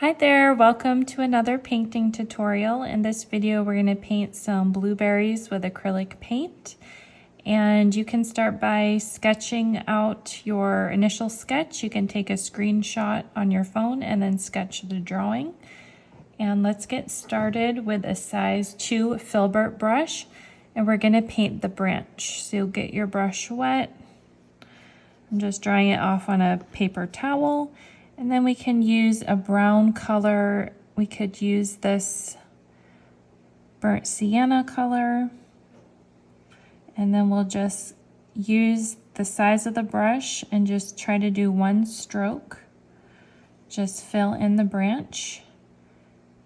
Hi there, welcome to another painting tutorial. In this video we're going to paint some blueberries with acrylic paint, and you can start by sketching out your initial sketch. You can take a screenshot on your phone and then sketch the drawing. And let's get started with a size 2 filbert brush, and we're going to paint the branch. So you'll get your brush wet. I'm just drying it off on a paper towel. And then we can use a brown color. We could use this Burt Sienna color. And then we'll just use the size of the brush and just try to do one stroke. Just fill in the branch.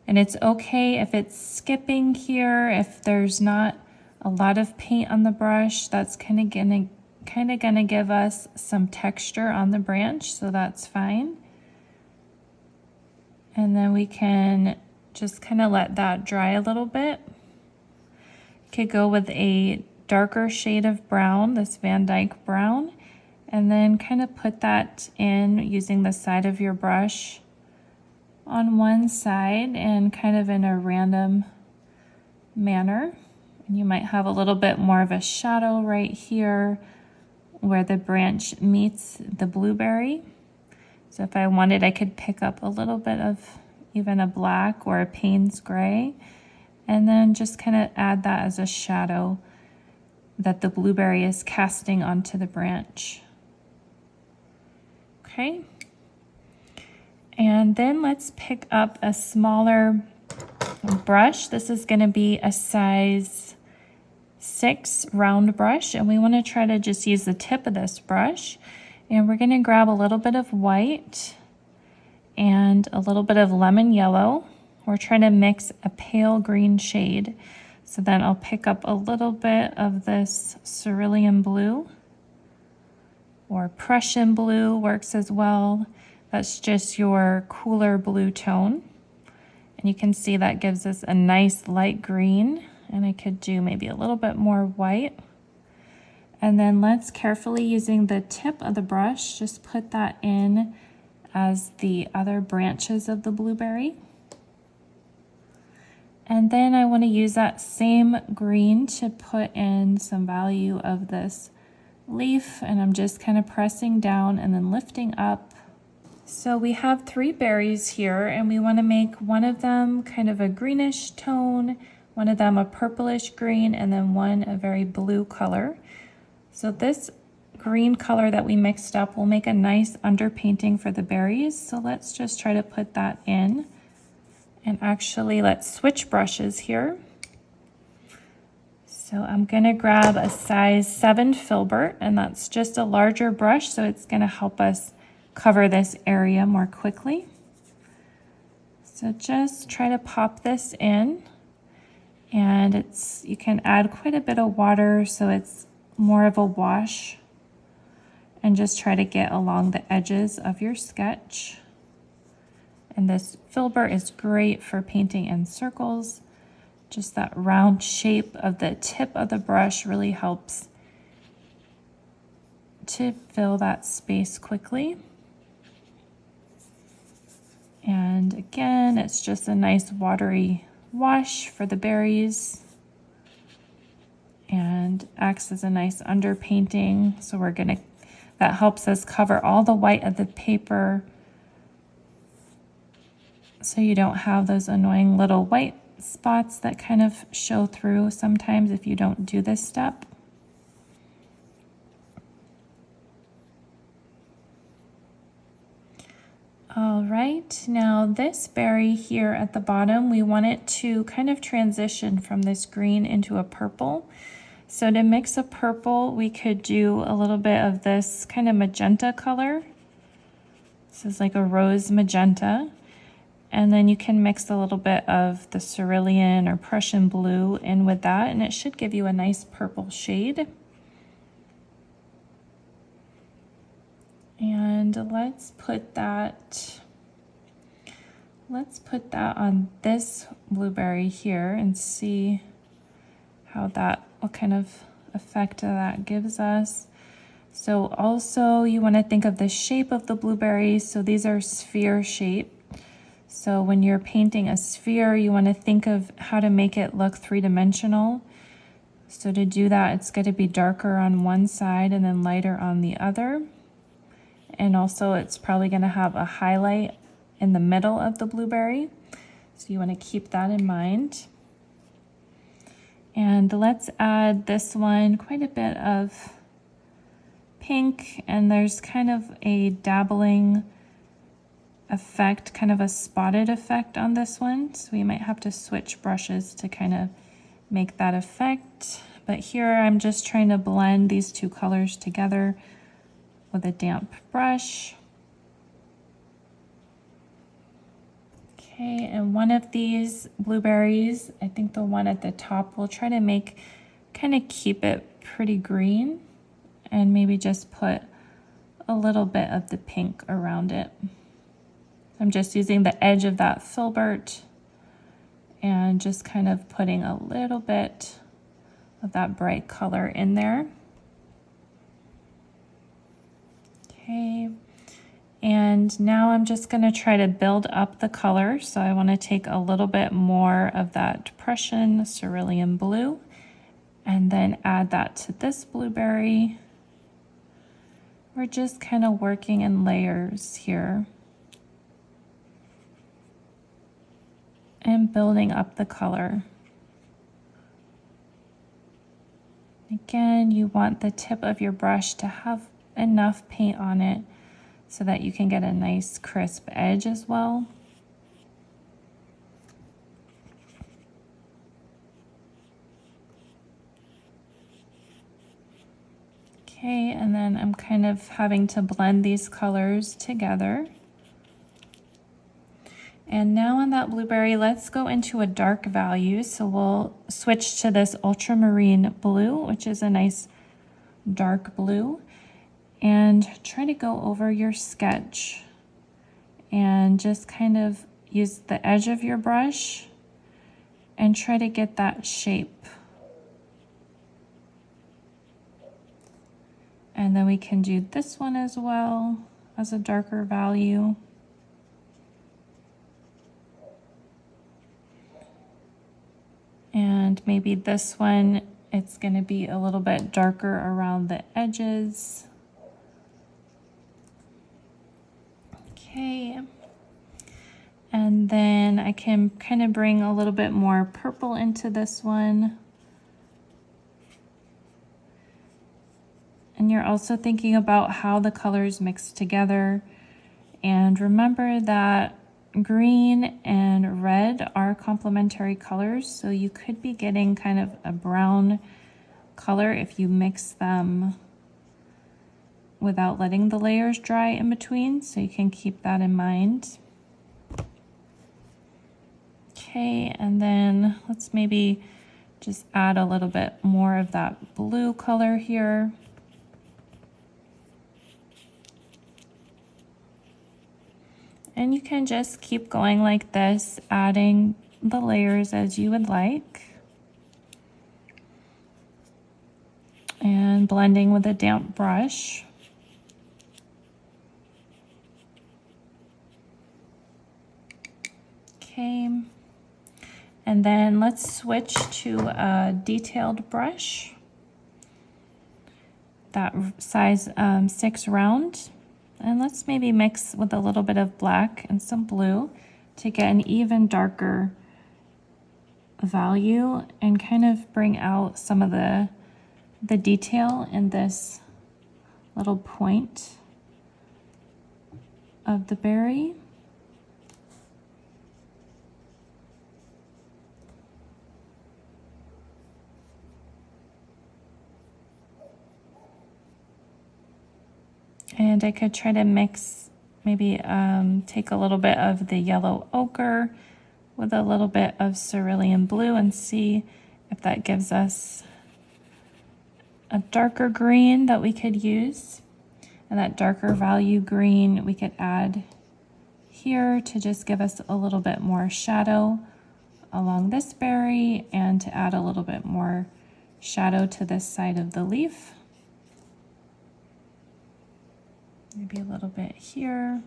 And it's okay if it's skipping here, if there's not a lot of paint on the brush. That's kind of gonna give us some texture on the branch, so that's fine. And then we can just kind of let that dry a little bit. You could go with a darker shade of brown, this Vandyke Brown, and then kind of put that in using the side of your brush on one side and kind of in a random manner. And you might have a little bit more of a shadow right here where the branch meets the blueberry. So if I wanted, I could pick up a little bit of even a black or a Payne's gray, and then just kind of add that as a shadow that the blueberry is casting onto the branch. Okay. And then let's pick up a smaller brush. This is going to be a size 6 round brush, and we want to try to just use the tip of this brush. And we're going to grab a little bit of white and a little bit of lemon yellow. We're trying to mix a pale green shade. So then I'll pick up a little bit of this cerulean blue, or Prussian blue works as well. That's just your cooler blue tone. And you can see that gives us a nice light green. And I could do maybe a little bit more white. And then let's carefully, using the tip of the brush, just put that in as the other branches of the blueberry. And then I want to use that same green to put in some value of this leaf, and I'm just kind of pressing down and then lifting up. So we have 3 berries here, and we want to make one of them kind of a greenish tone, one of them a purplish green, and then one a very blue color. So this green color that we mixed up will make a nice underpainting for the berries. So let's just try to put that in. And actually, let's switch brushes here. So I'm gonna grab a size 7 filbert, and that's just a larger brush, so it's gonna help us cover this area more quickly. So just try to pop this in, and you can add quite a bit of water so it's more of a wash, and just try to get along the edges of your sketch. And this filbert is great for painting in circles. Just that round shape of the tip of the brush really helps to fill that space quickly. And again, it's just a nice watery wash for the berries, and acts as a nice underpainting. So that helps us cover all the white of the paper, so you don't have those annoying little white spots that kind of show through sometimes if you don't do this step. All right, now this berry here at the bottom, we want it to kind of transition from this green into a purple. So to mix a purple, we could do a little bit of this kind of magenta color. This is like a rose magenta. And then you can mix a little bit of the cerulean or Prussian blue in with that, and it should give you a nice purple shade. And let's put that on this blueberry here and see what kind of effect that gives us. So also you want to think of the shape of the blueberries. So these are sphere shaped. So when you're painting a sphere, you want to think of how to make it look three-dimensional. So to do that, it's going to be darker on one side and then lighter on the other. And also it's probably going to have a highlight in the middle of the blueberry. So you want to keep that in mind. And let's add this one, quite a bit of pink, and there's kind of a dabbling effect, kind of a spotted effect on this one. So we might have to switch brushes to kind of make that effect. But here I'm just trying to blend these two colors together with a damp brush. Okay, and one of these blueberries, I think the one at the top, we'll try to make, kind of keep it pretty green and maybe just put a little bit of the pink around it. I'm just using the edge of that filbert and just kind of putting a little bit of that bright color in there. Okay, and now I'm just going to try to build up the color. So I want to take a little bit more of that depression cerulean blue and then add that to this blueberry. We're just kind of working in layers here and building up the color. Again, you want the tip of your brush to have enough paint on it so that you can get a nice crisp edge as well. Okay, and then I'm kind of having to blend these colors together. And now on that blueberry, let's go into a dark value. So we'll switch to this Ultramarine Blue, which is a nice dark blue. And try to go over your sketch and just kind of use the edge of your brush and try to get that shape. And then we can do this one as well as a darker value. And maybe this one, it's going to be a little bit darker around the edges. Okay. And then I can kind of bring a little bit more purple into this one. And you're also thinking about how the colors mix together. And remember that green and red are complementary colors, so you could be getting kind of a brown color if you mix them without letting the layers dry in between, so you can keep that in mind. Okay, and then let's maybe just add a little bit more of that blue color here. And you can just keep going like this, adding the layers as you would like. And blending with a damp brush. Okay. And then let's switch to a detailed brush. That size 6 round. And let's maybe mix with a little bit of black and some blue to get an even darker value and kind of bring out some of the detail in this little point of the berry. And I could try to mix, maybe take a little bit of the yellow ochre with a little bit of cerulean blue and see if that gives us a darker green that we could use. And that darker value green we could add here to just give us a little bit more shadow along this berry and to add a little bit more shadow to this side of the leaf. Maybe a little bit here.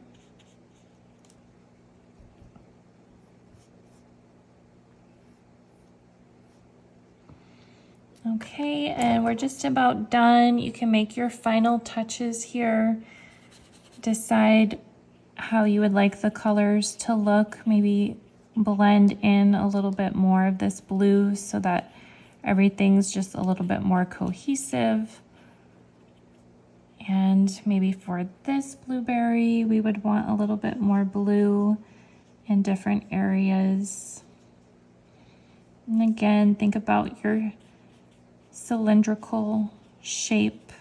Okay, and we're just about done. You can make your final touches here. Decide how you would like the colors to look. Maybe blend in a little bit more of this blue so that everything's just a little bit more cohesive. And maybe for this blueberry, we would want a little bit more blue in different areas. And again, think about your cylindrical shape,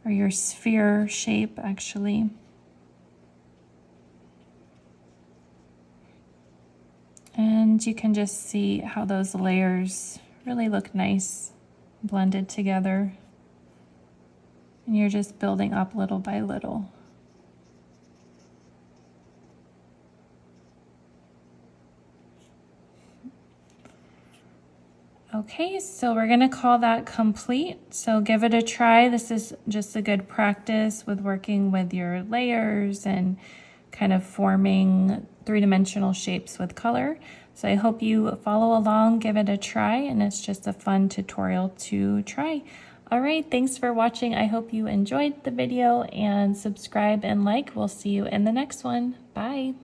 or your sphere shape actually. And you can just see how those layers really look nice blended together. And you're just building up little by little. Okay, so we're gonna call that complete. So give it a try. This is just a good practice with working with your layers and kind of forming three-dimensional shapes with color. So I hope you follow along, give it a try, and it's just a fun tutorial to try. All right, thanks for watching. I hope you enjoyed the video, and subscribe and like. We'll see you in the next one. Bye.